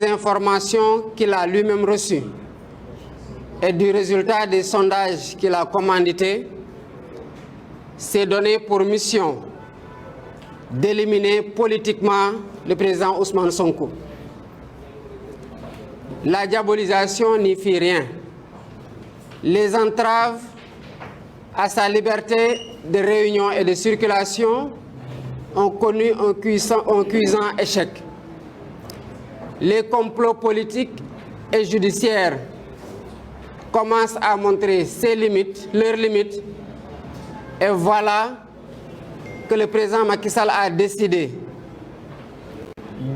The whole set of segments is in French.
informations qu'il a lui-même reçues et du résultat des sondages qu'il a commandités, s'est donné pour mission d'éliminer politiquement le président Ousmane Sonko. La diabolisation n'y fit rien. Les entraves à sa liberté de réunion et de circulation ont connu un cuisant échec. Les complots politiques et judiciaires commencent à montrer leurs limites, et voilà que le président Macky Sall a décidé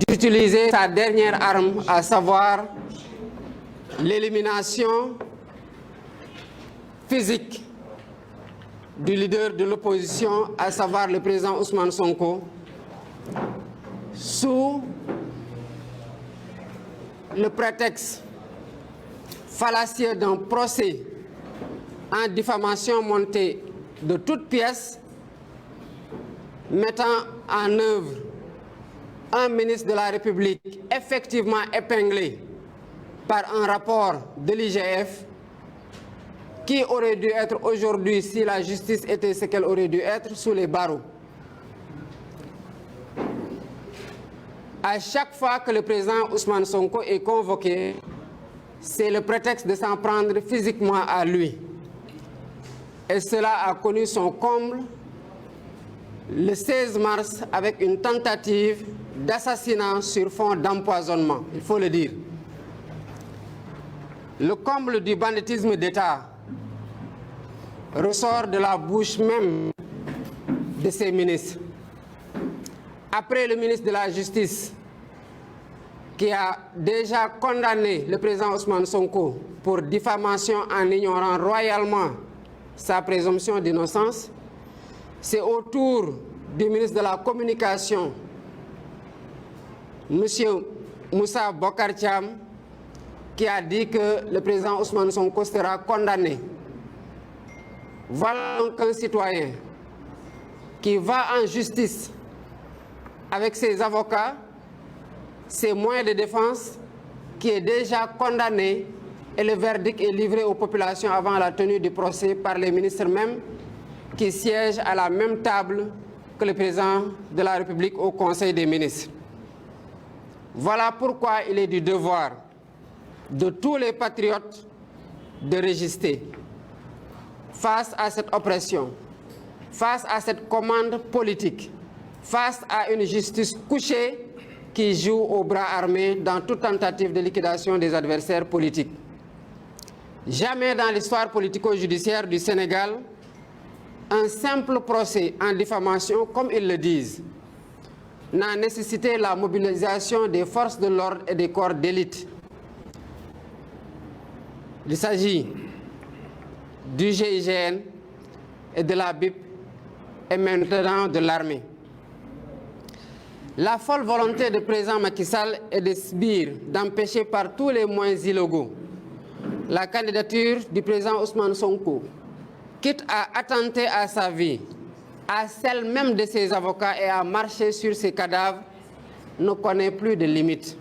d'utiliser sa dernière arme, à savoir l'élimination physique du leader de l'opposition, à savoir le président Ousmane Sonko, sous le prétexte fallacieux d'un procès en diffamation monté de toutes pièces, mettant en œuvre un ministre de la République effectivement épinglé par un rapport de l'IGF, qui aurait dû être aujourd'hui, si la justice était ce qu'elle aurait dû être, sous les barreaux. À chaque fois que le président Ousmane Sonko est convoqué, c'est le prétexte de s'en prendre physiquement à lui. Et cela a connu son comble le 16 mars avec une tentative d'assassinat sur fond d'empoisonnement, il faut le dire. Le comble du banditisme d'État ressort de la bouche même de ses ministres. Après le ministre de la Justice, qui a déjà condamné le président Ousmane Sonko pour diffamation en ignorant royalement sa présomption d'innocence, c'est au tour du ministre de la Communication, M. Moussa Bocar Thiam, qui a dit que le président Ousmane Sonko sera condamné. Voilà donc un citoyen qui va en justice avec ses avocats, ses moyens de défense, qui est déjà condamné, et le verdict est livré aux populations avant la tenue du procès par les ministres même qui siègent à la même table que le président de la République au Conseil des ministres. Voilà pourquoi il est du devoir de tous les patriotes de résister face à cette oppression, face à cette commande politique, face à une justice couchée qui joue au bras armé dans toute tentative de liquidation des adversaires politiques. Jamais dans l'histoire politico-judiciaire du Sénégal, un simple procès en diffamation, comme ils le disent, n'a nécessité la mobilisation des forces de l'ordre et des corps d'élite. Il s'agit du GIGN et de la BIP et maintenant de l'armée. La folle volonté du président Macky Sall est de sbire, d'empêcher par tous les moyens illégaux la candidature du président Ousmane Sonko, quitte à attenter à sa vie, à celle même de ses avocats et à marcher sur ses cadavres, ne connaît plus de limites.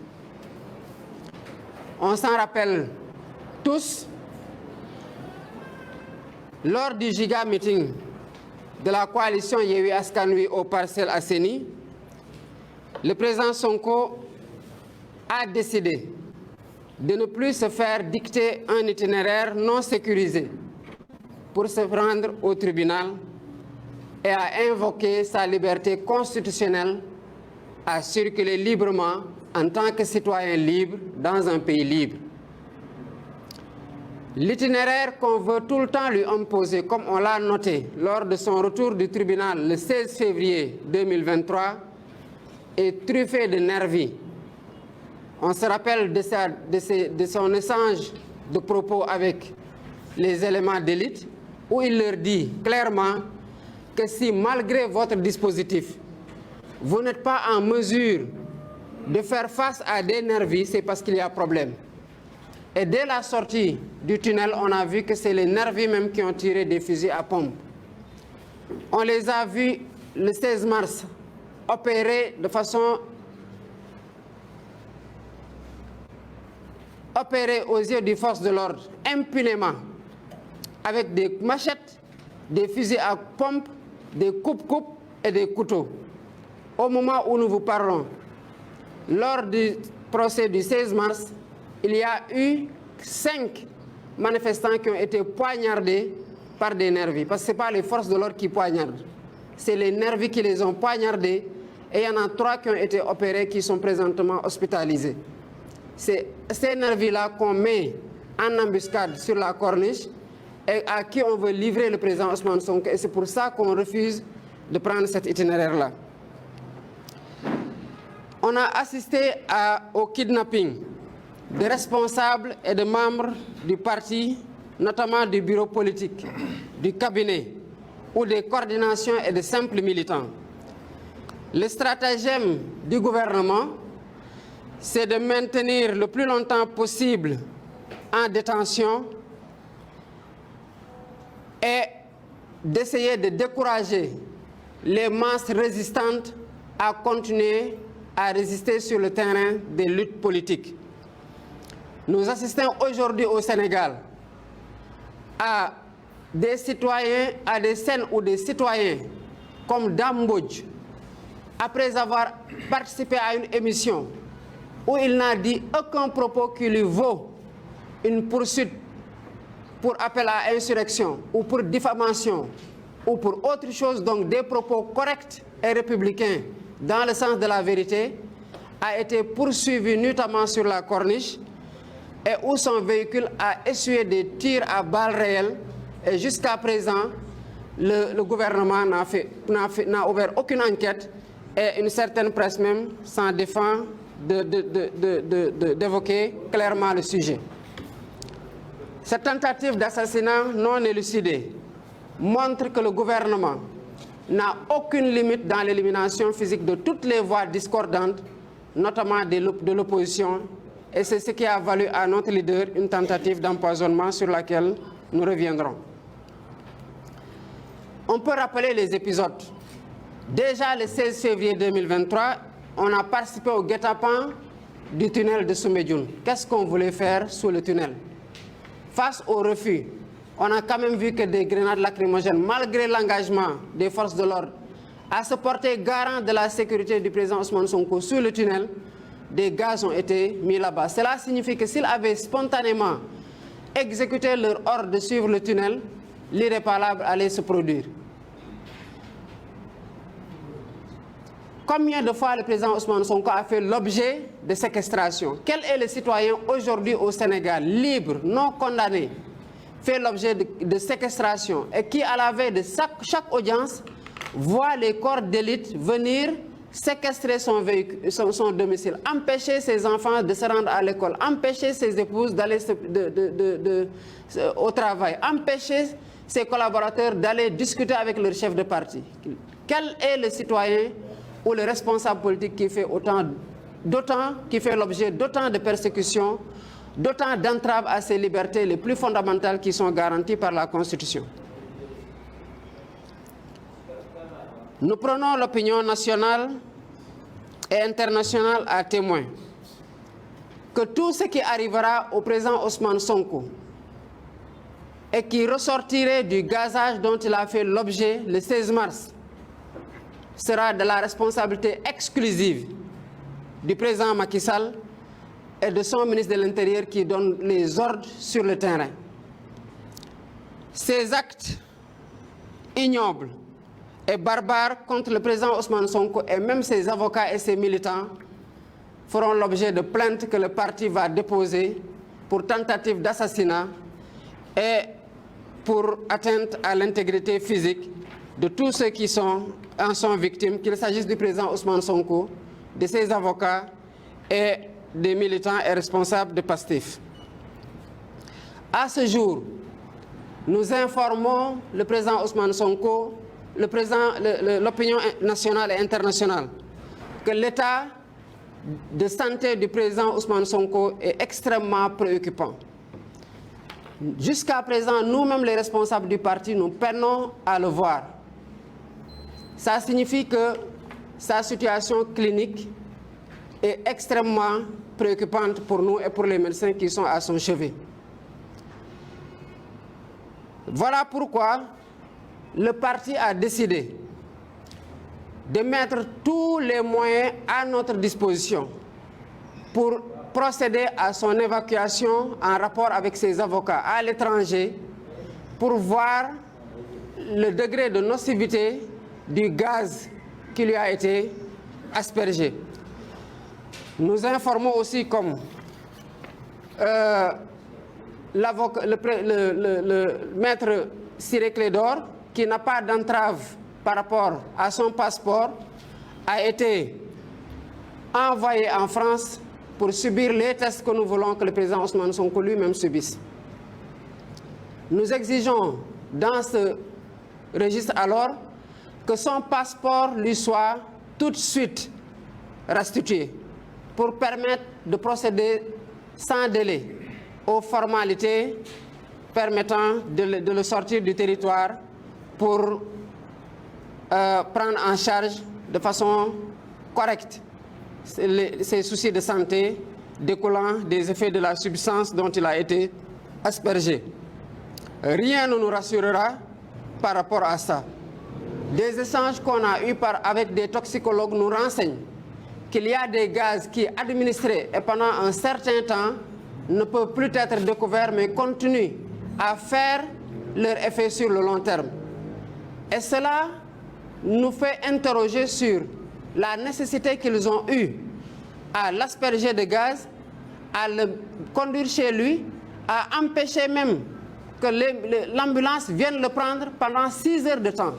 On s'en rappelle tous, lors du giga meeting de la coalition Yewwi Askan Wi aux Parcelles Assainies, le président Sonko a décidé de ne plus se faire dicter un itinéraire non sécurisé pour se rendre au tribunal et a invoqué sa liberté constitutionnelle à circuler librement en tant que citoyen libre dans un pays libre. L'itinéraire qu'on veut tout le temps lui imposer, comme on l'a noté lors de son retour du tribunal le 16 février 2023, est truffé de nervis. On se rappelle de son échange de propos avec les éléments d'élite, où il leur dit clairement que si, malgré votre dispositif, vous n'êtes pas en mesure de faire face à des nervis, c'est parce qu'il y a problème. Et dès la sortie du tunnel, on a vu que c'est les nervis même qui ont tiré des fusils à pompe. On les a vus le 16 mars opérer de façon opéré aux yeux des forces de l'ordre impunément avec des machettes, des fusils à pompe, des coupes-coupes et des couteaux. Au moment où nous vous parlons, lors du procès du 16 mars, il y a eu 5 manifestants qui ont été poignardés par des nervis. Parce que ce n'est pas les forces de l'ordre qui poignardent, c'est les nervis qui les ont poignardés. Et il y en a 3 qui ont été opérés, qui sont présentement hospitalisés. C'est ces nervis-là qu'on met en embuscade sur la corniche et à qui on veut livrer le président Ousmane Sonko. Et c'est pour ça qu'on refuse de prendre cet itinéraire-là. On a assisté au kidnapping de responsables et de membres du parti, notamment du bureau politique, du cabinet, ou des coordinations et de simples militants. Le stratagème du gouvernement, c'est de maintenir le plus longtemps possible en détention et d'essayer de décourager les masses résistantes à continuer à résister sur le terrain des luttes politiques. Nous assistons aujourd'hui au Sénégal à des citoyens, à des scènes où des citoyens comme Dame Mbodj, après avoir participé à une émission où il n'a dit aucun propos qui lui vaut une poursuite pour appel à insurrection ou pour diffamation ou pour autre chose, donc des propos corrects et républicains dans le sens de la vérité, a été poursuivi notamment sur la corniche et où son véhicule a essuyé des tirs à balles réelles. Et jusqu'à présent, le gouvernement n'a ouvert aucune enquête et une certaine presse même s'en défend d'évoquer clairement le sujet. Cette tentative d'assassinat non élucidée montre que le gouvernement n'a aucune limite dans l'élimination physique de toutes les voix discordantes, notamment de l'opposition, et c'est ce qui a valu à notre leader une tentative d'empoisonnement sur laquelle nous reviendrons. On peut rappeler les épisodes. Déjà le 16 février 2023, on a participé au guet-apens du tunnel de Soumbédioune. Qu'est-ce qu'on voulait faire sous le tunnel? Face au refus, on a quand même vu que des grenades lacrymogènes, malgré l'engagement des forces de l'ordre, à se porter garant de la sécurité du président Ousmane Sonko sous le tunnel, des gaz ont été mis là-bas. Cela signifie que s'ils avaient spontanément exécuté leur ordre de suivre le tunnel, l'irréparable allait se produire. Combien de fois le président Ousmane Sonko a fait l'objet de séquestration? Quel est le citoyen aujourd'hui au Sénégal, libre, non condamné, fait l'objet de séquestration et qui, à la veille de chaque audience, voit les corps d'élite venir séquestrer son domicile, empêcher ses enfants de se rendre à l'école, empêcher ses épouses d'aller au travail, empêcher ses collaborateurs d'aller discuter avec leur chef de parti? Quel est le citoyen ou le responsable politique qui fait l'objet d'autant de persécutions, d'autant d'entraves à ses libertés les plus fondamentales qui sont garanties par la Constitution? Nous prenons l'opinion nationale et internationale à témoin que tout ce qui arrivera au président Ousmane Sonko et qui ressortirait du gazage dont il a fait l'objet le 16 mars sera de la responsabilité exclusive du président Macky Sall et de son ministre de l'Intérieur qui donne les ordres sur le terrain. Ces actes ignobles et barbares contre le président Ousmane Sonko et même ses avocats et ses militants feront l'objet de plaintes que le parti va déposer pour tentative d'assassinat et pour atteinte à l'intégrité physique de tous ceux qui en sont victimes, qu'il s'agisse du président Ousmane Sonko, de ses avocats et des militants et responsables de PASTEF. À ce jour, nous informons le président Ousmane Sonko, l'opinion nationale et internationale, que l'état de santé du président Ousmane Sonko est extrêmement préoccupant. Jusqu'à présent, nous-mêmes les responsables du parti, nous peinons à le voir. Ça signifie que sa situation clinique est extrêmement préoccupante pour nous et pour les médecins qui sont à son chevet. Voilà pourquoi le parti a décidé de mettre tous les moyens à notre disposition pour procéder à son évacuation en rapport avec ses avocats à l'étranger pour voir le degré de nocivité du gaz qui lui a été aspergé. Nous informons aussi comme le maître Ciré Clédor, qui n'a pas d'entrave par rapport à son passeport, a été envoyé en France pour subir les tests que nous voulons que le président Ousmane Sonko lui-même subisse. Nous exigeons dans ce registre alors que son passeport lui soit tout de suite restitué pour permettre de procéder sans délai aux formalités permettant de le sortir du territoire pour prendre en charge de façon correcte ses soucis de santé découlant des effets de la substance dont il a été aspergé. Rien ne nous rassurera par rapport à ça. Des échanges qu'on a eus avec des toxicologues nous renseignent qu'il y a des gaz qui, administrés et pendant un certain temps, ne peuvent plus être découverts mais continuent à faire leur effet sur le long terme. Et cela nous fait interroger sur la nécessité qu'ils ont eue à l'asperger de gaz, à le conduire chez lui, à empêcher même que l'ambulance vienne le prendre pendant 6 heures de temps.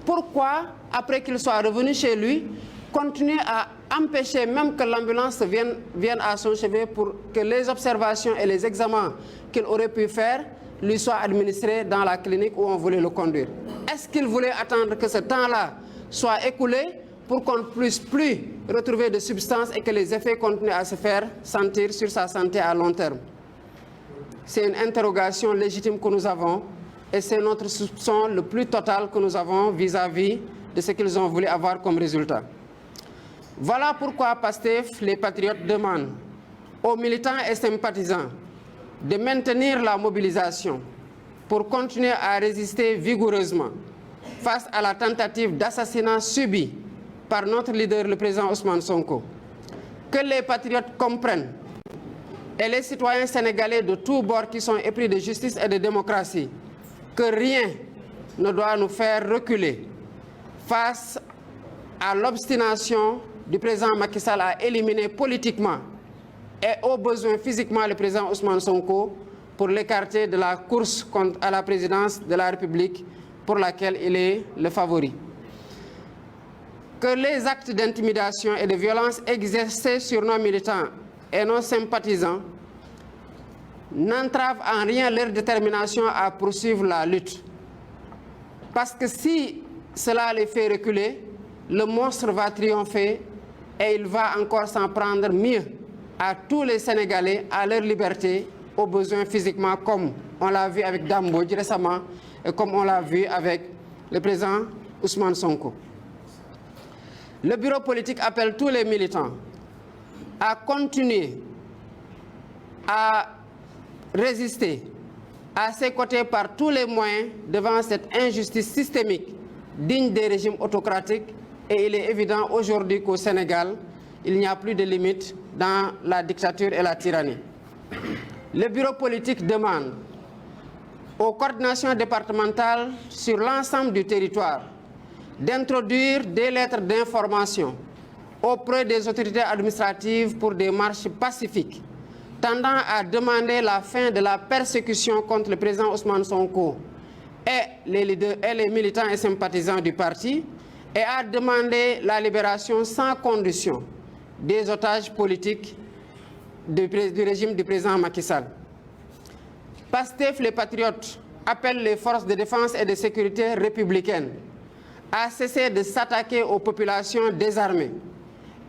Pourquoi, après qu'il soit revenu chez lui, continuer à empêcher même que l'ambulance vienne à son chevet pour que les observations et les examens qu'il aurait pu faire lui soient administrés dans la clinique où on voulait le conduire? Est-ce qu'il voulait attendre que ce temps-là soit écoulé pour qu'on ne puisse plus retrouver de substances et que les effets continuent à se faire sentir sur sa santé à long terme? C'est une interrogation légitime que nous avons et c'est notre soupçon le plus total que nous avons vis-à-vis de ce qu'ils ont voulu avoir comme résultat. Voilà pourquoi PASTEF, les patriotes, demandent aux militants et sympathisants de maintenir la mobilisation pour continuer à résister vigoureusement face à la tentative d'assassinat subie par notre leader, le président Ousmane Sonko. Que les patriotes comprennent et les citoyens sénégalais de tous bords qui sont épris de justice et de démocratie que rien ne doit nous faire reculer face à l'obstination du président Macky Sall à éliminer politiquement et au besoin physiquement le président Ousmane Sonko pour l'écarter de la course à la présidence de la République pour laquelle il est le favori. Que les actes d'intimidation et de violence exercés sur nos militants et nos sympathisants n'entravent en rien leur détermination à poursuivre la lutte. Parce que si cela les fait reculer, le monstre va triompher et il va encore s'en prendre mieux à tous les Sénégalais, à leur liberté, aux besoins physiquement, comme on l'a vu avec Dame Mbodj récemment et comme on l'a vu avec le président Ousmane Sonko. Le bureau politique appelle tous les militants à continuer à résister à ses côtés par tous les moyens devant cette injustice systémique digne des régimes autocratiques. Et il est évident aujourd'hui qu'au Sénégal, il n'y a plus de limite dans la dictature et la tyrannie. Le bureau politique demande aux coordinations départementales sur l'ensemble du territoire d'introduire des lettres d'information auprès des autorités administratives pour des marches pacifiques tendant à demander la fin de la persécution contre le président Ousmane Sonko et les leaders et les militants et sympathisants du parti et à demander la libération sans condition des otages politiques du régime du président Macky Sall. PASTEF, les patriotes, appellent les forces de défense et de sécurité républicaines à cesser de s'attaquer aux populations désarmées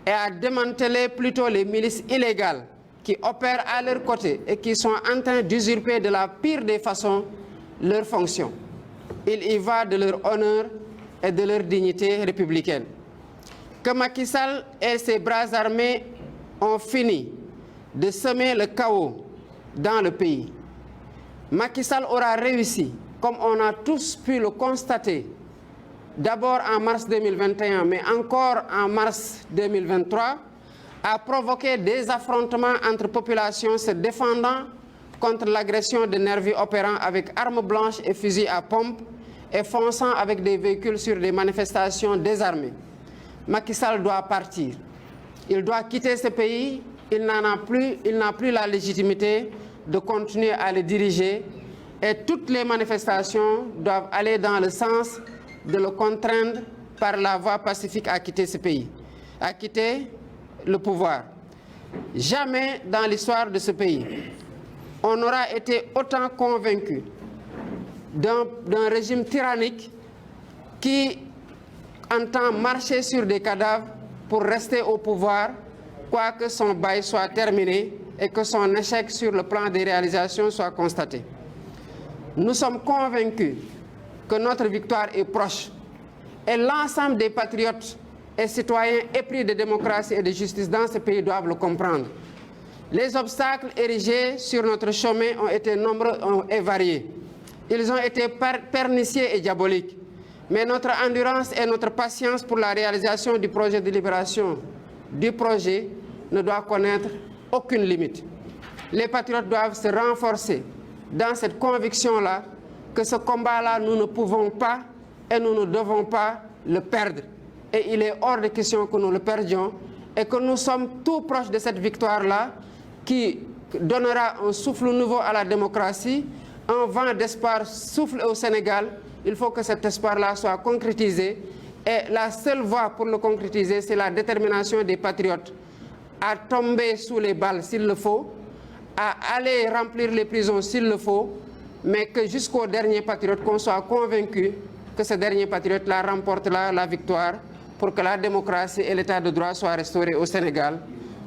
et à démanteler plutôt les milices illégales qui opèrent à leur côté et qui sont en train d'usurper de la pire des façons leurs fonctions. Il y va de leur honneur et de leur dignité républicaine. Que Macky Sall et ses bras armés ont fini de semer le chaos dans le pays. Macky Sall aura réussi, comme on a tous pu le constater, d'abord en mars 2021, mais encore en mars 2023, à provoquer des affrontements entre populations se défendant contre l'agression de nervis opérant avec armes blanches et fusils à pompe et fonçant avec des véhicules sur des manifestations désarmées. Macky Sall doit partir. Il doit quitter ce pays. Il n'a plus la légitimité de continuer à le diriger et toutes les manifestations doivent aller dans le sens de le contraindre par la voie pacifique à quitter ce pays, à quitter le pouvoir. Jamais dans l'histoire de ce pays, on n'aura été autant convaincu d'un régime tyrannique qui entend marcher sur des cadavres pour rester au pouvoir, quoique son bail soit terminé et que son échec sur le plan des réalisations soit constaté. Nous sommes convaincus que notre victoire est proche et l'ensemble des patriotes et citoyens épris de démocratie et de justice dans ce pays doivent le comprendre. Les obstacles érigés sur notre chemin ont été nombreux et variés. Ils ont été pernicieux et diaboliques. Mais notre endurance et notre patience pour la réalisation du projet de libération du projet ne doit connaître aucune limite. Les patriotes doivent se renforcer dans cette conviction-là que ce combat-là, nous ne pouvons pas et nous ne devons pas le perdre. Et il est hors de question que nous le perdions et que nous sommes tout proches de cette victoire-là qui donnera un souffle nouveau à la démocratie, un vent d'espoir souffle au Sénégal. Il faut que cet espoir-là soit concrétisé. Et la seule voie pour le concrétiser, c'est la détermination des patriotes à tomber sous les balles s'il le faut, à aller remplir les prisons s'il le faut, mais que jusqu'au dernier patriote, qu'on soit convaincu que ce dernier patriote-là remportera la victoire pour que la démocratie et l'état de droit soient restaurés au Sénégal.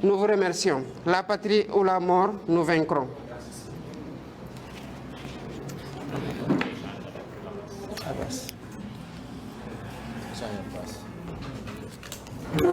Nous vous remercions. La patrie ou la mort, nous vaincrons.